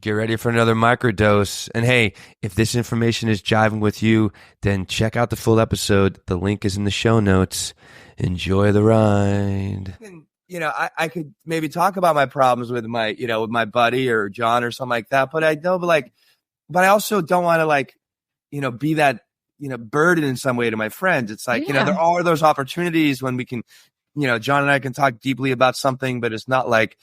Get ready for another microdose. And hey, if this information is jiving with you, then check out the full episode. The link is in the show notes. Enjoy the ride. I could maybe talk about my problems with with my buddy or John or something like that. But but I also don't want to be that, burden in some way to my friends. It's like, there are those opportunities when we can, John and I can talk deeply about something, but it's not like,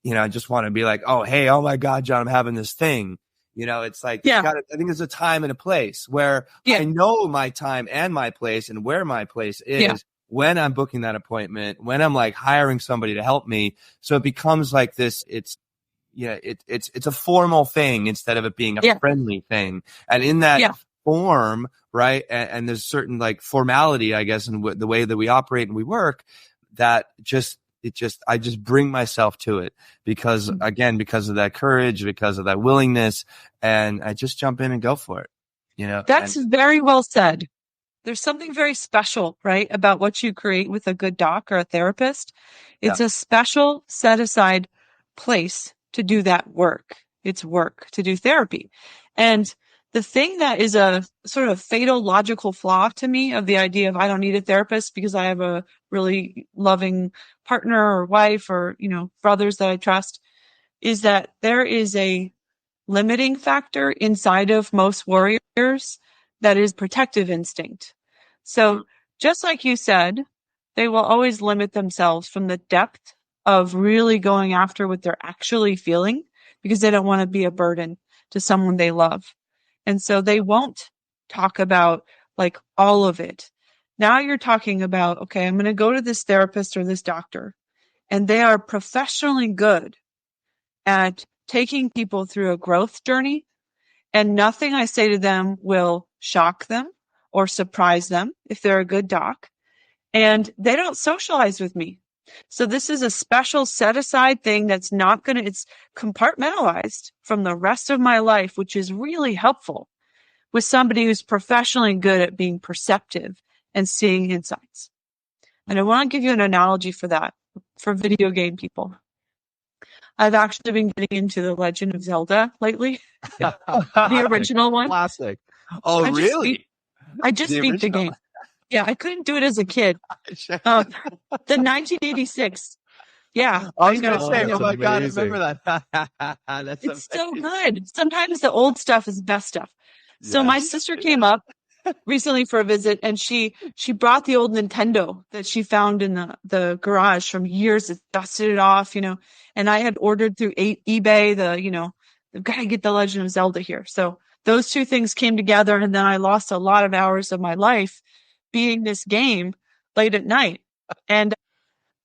I just want to be like, oh, hey, oh my God, John, I'm having this thing. It's like, I think there's a time and a place where I know my time and my place and where my place is when I'm booking that appointment, when I'm like hiring somebody to help me. So it becomes like this, it's a formal thing instead of it being a friendly thing. And in that form, right. And there's certain like formality, I guess, in the way that we operate and we work that I just bring myself to it because of that courage, because of that willingness, and I just jump in and go for it. That's very well said. There's something very special, right, about what you create with a good doc or a therapist. It's a special set aside place to do that work. It's work to do therapy. And the thing that is a sort of fatal logical flaw to me of the idea of I don't need a therapist because I have a really loving partner or wife or, brothers that I trust is that there is a limiting factor inside of most warriors that is protective instinct. So just like you said, they will always limit themselves from the depth of really going after what they're actually feeling because they don't want to be a burden to someone they love. And so they won't talk about like all of it. Now you're talking about, okay, I'm going to go to this therapist or this doctor, and they are professionally good at taking people through a growth journey, and nothing I say to them will shock them or surprise them if they're a good doc. And they don't socialize with me. So this is a special set aside thing that's it's compartmentalized from the rest of my life, which is really helpful with somebody who's professionally good at being perceptive and seeing insights. And I want to give you an analogy for that, for video game people. I've actually been getting into The Legend of Zelda lately, the original one. Classic. Oh, really? I just beat the game. Yeah, I couldn't do it as a kid. The 1986. Yeah. I was going to say, oh my amazing. God, I remember that. It's so good. Sometimes the old stuff is best stuff. So my sister came up recently for a visit, and she brought the old Nintendo that she found in the garage from years. It dusted it off, and I had ordered through eBay they've got to get The Legend of Zelda here. So those two things came together, and then I lost a lot of hours of my life beating this game late at night. And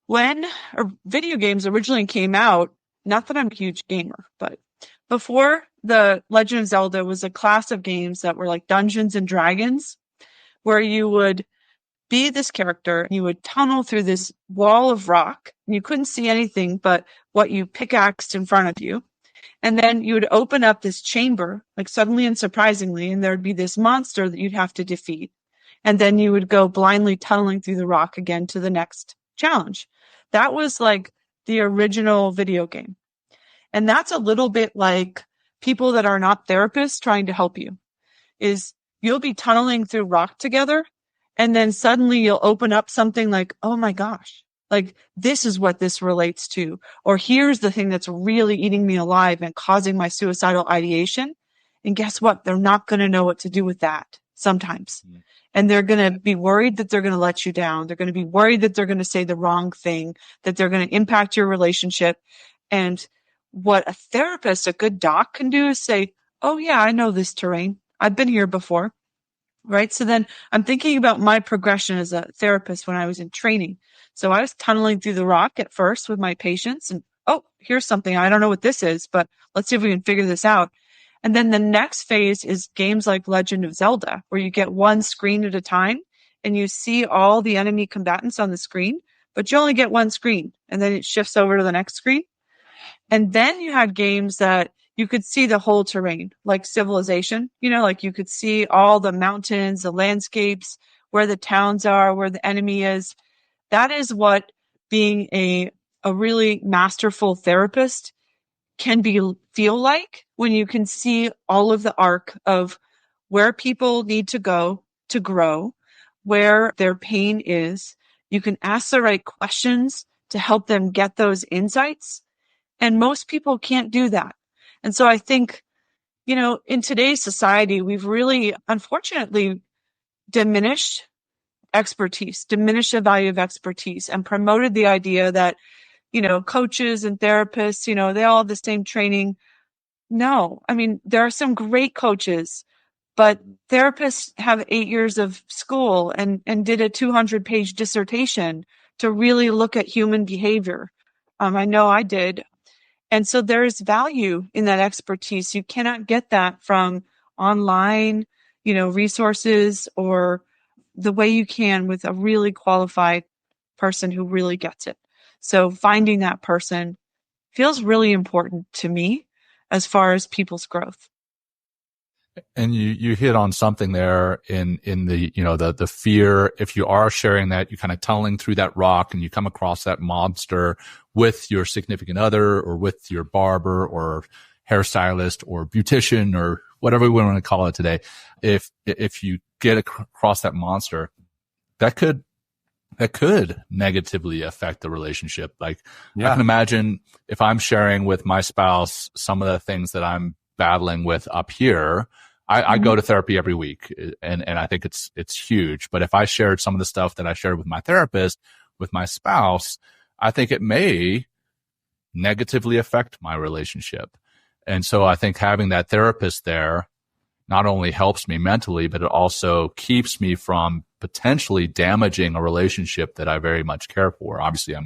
when video games originally came out, not that I'm a huge gamer, but before The Legend of Zelda was a class of games that were like Dungeons and Dragons, where you would be this character, you would tunnel through this wall of rock, and you couldn't see anything but what you pickaxed in front of you. And then you would open up this chamber, like suddenly and surprisingly, and there'd be this monster that you'd have to defeat. And then you would go blindly tunneling through the rock again to the next challenge. That was like the original video game. And that's a little bit like people that are not therapists trying to help you. Is you'll be tunneling through rock together, and then suddenly you'll open up something like, oh my gosh, like this is what this relates to. Or here's the thing that's really eating me alive and causing my suicidal ideation. And guess what? They're not going to know what to do with that sometimes. Mm. And they're going to be worried that they're going to let you down. They're going to be worried that they're going to say the wrong thing, that they're going to impact your relationship. And what a therapist, a good doc can do is say, oh yeah, I know this terrain. I've been here before. Right. So then I'm thinking about my progression as a therapist when I was in training. So I was tunneling through the rock at first with my patients, and oh, here's something. I don't know what this is, but let's see if we can figure this out. And then the next phase is games like Legend of Zelda, where you get one screen at a time and you see all the enemy combatants on the screen, but you only get one screen, and then it shifts over to the next screen. And then you had games that you could see the whole terrain, like Civilization, like you could see all the mountains, the landscapes, where the towns are, where the enemy is. That is what being a really masterful therapist can feel like when you can see all of the arc of where people need to go to grow, where their pain is. You can ask the right questions to help them get those insights. And most people can't do that. And so I think, in today's society, we've really, unfortunately, diminished expertise, diminished the value of expertise, and promoted the idea that, coaches and therapists, they all have the same training. No, I mean, there are some great coaches, but therapists have 8 years of school and did a 200-page dissertation to really look at human behavior. I know I did. And so there's value in that expertise. You cannot get that from online, resources or the way you can with a really qualified person who really gets it. So finding that person feels really important to me as far as people's growth. And you hit on something there in the, the fear. If you are sharing that, you're kind of tunneling through that rock and you come across that monster with your significant other or with your barber or hairstylist or beautician or whatever we want to call it today. If you get across that monster, that could negatively affect the relationship. Like I can imagine if I'm sharing with my spouse some of the things that I'm battling with up here, I go to therapy every week and I think it's huge. But if I shared some of the stuff that I shared with my therapist, with my spouse, I think it may negatively affect my relationship. And so I think having that therapist there not only helps me mentally, but it also keeps me from potentially damaging a relationship that I very much care for. Obviously,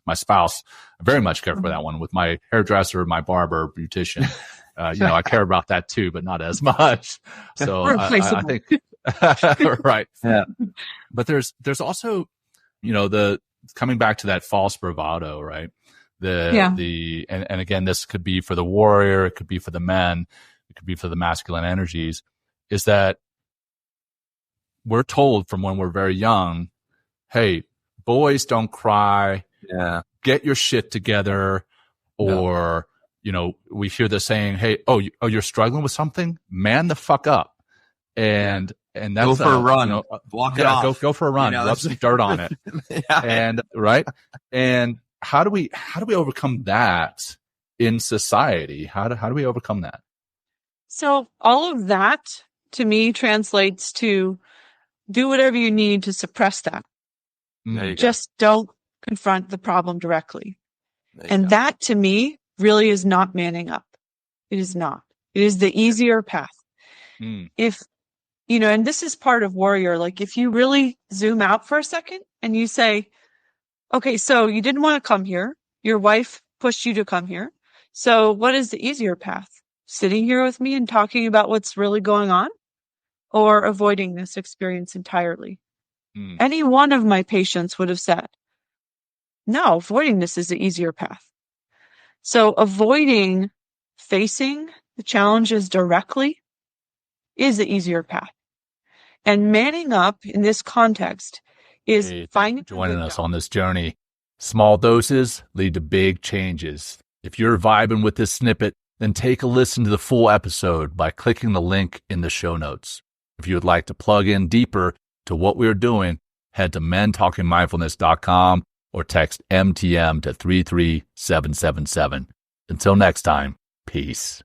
my spouse, I very much care for that one. With my hairdresser, my barber, beautician, I care about that too, but not as much. So I think, right. Yeah. But there's also, the coming back to that false bravado, right? And again, this could be for the warrior. It could be for the men. It could be for the masculine energies, is that we're told from when we're very young, hey, boys don't cry. Yeah. Get your shit together. Or, we hear the saying, hey, you're struggling with something? Man the fuck up. And that's go for a run. Walk it off. Go for a run. Rub some dirt on it. Yeah. And right. And how do we overcome that in society? How do we overcome that? So all of that to me translates to do whatever you need to suppress that. Just don't confront the problem directly. And that to me really is not manning up. It is not. It is the easier path. If, and this is part of warrior, like if you really zoom out for a second and you say, okay, so you didn't want to come here. Your wife pushed you to come here. So what is the easier path? Sitting here with me and talking about what's really going on, or avoiding this experience entirely? Any one of my patients would have said, no, avoiding this is the easier path. So avoiding facing the challenges directly is the easier path. And manning up in this context is finding joining us on this journey. Small doses lead to big changes. If you're vibing with this snippet, then take a listen to the full episode by clicking the link in the show notes. If you would like to plug in deeper to what we're doing, head to mentalkingmindfulness.com or text MTM to 33777. Until next time, peace.